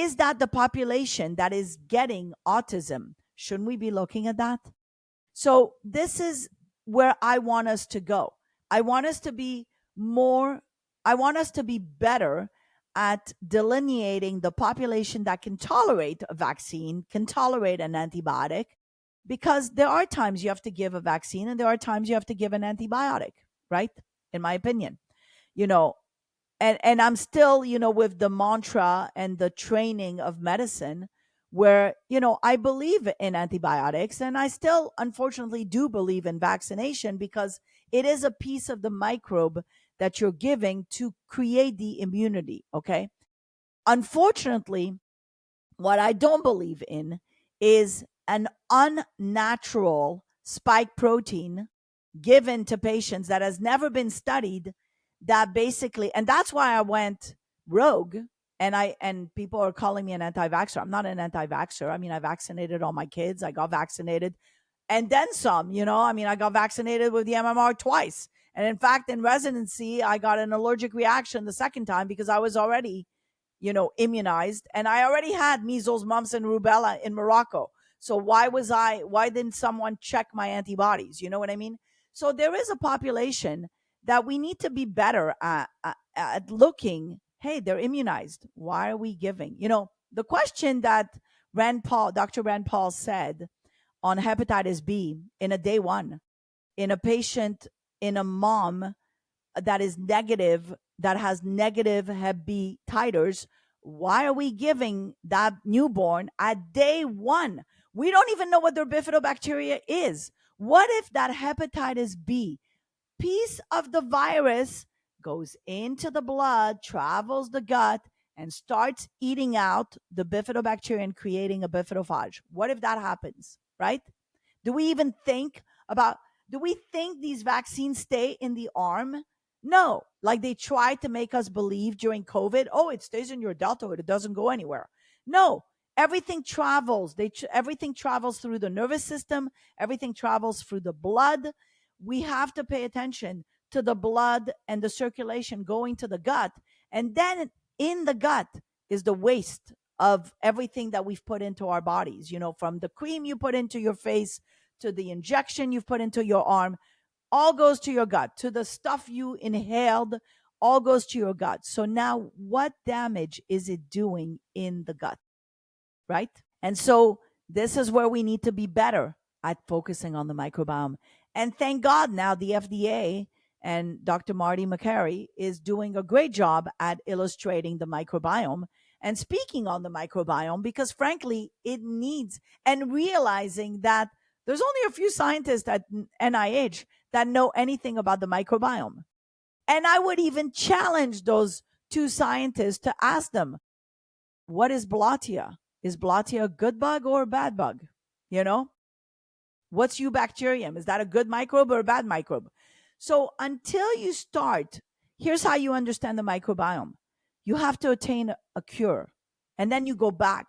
is that the population that is getting autism? Shouldn't we be looking at that? So this is where I want us to go. I want us to be more, I want us to be better at delineating the population that can tolerate a vaccine, can tolerate an antibiotic, because there are times you have to give a vaccine and there are times you have to give an antibiotic, right? In my opinion, you know, and I'm still, with the mantra and the training of medicine where, I believe in antibiotics, and I still unfortunately do believe in vaccination because it is a piece of the microbe that you're giving to create the immunity, okay? Unfortunately, what I don't believe in is an unnatural spike protein given to patients that has never been studied, that basically, and that's why I went rogue. And people are calling me an anti-vaxxer. I'm not an anti-vaxxer. I mean, I vaccinated all my kids. I got vaccinated and then some, I mean, I got vaccinated with the MMR twice. And in fact, in residency, I got an allergic reaction the second time because I was already, immunized, and I already had measles, mumps, and rubella in Morocco. So why didn't someone check my antibodies? You know what I mean? So there is a population that we need to be better at looking. Hey, they're immunized. Why are we giving? The question that Dr. Rand Paul said on hepatitis B in a day one, in a patient, in a mom that is negative, that has negative Hep B titers, why are we giving that newborn at day one? We don't even know what their bifidobacteria is. What if that hepatitis B piece of the virus goes into the blood, travels the gut, and starts eating out the bifidobacteria and creating a bifidophage? What if that happens, right? Do we even think about, do we think these vaccines stay in the arm? No, like they tried to make us believe during COVID, oh, it stays in your deltoid, it doesn't go anywhere. No, everything travels. Everything travels through the nervous system, everything travels through the blood. We have to pay attention to the blood and the circulation going to the gut. And then in the gut is the waste of everything that we've put into our bodies, from the cream you put into your face to the injection you've put into your arm, all goes to your gut, to the stuff you inhaled, all goes to your gut. So now what damage is it doing in the gut, right? And so this is where we need to be better at focusing on the microbiome. And thank God now the FDA and Dr. Marty Makary is doing a great job at illustrating the microbiome and speaking on the microbiome, because frankly, it needs, and realizing that there's only a few scientists at NIH that know anything about the microbiome. And I would even challenge those two scientists to ask them, what is Blottia? Is Blottia a good bug or a bad bug? What's Eubacterium? Is that a good microbe or a bad microbe? So until you start, here's how you understand the microbiome. You have to attain a cure. And then you go back,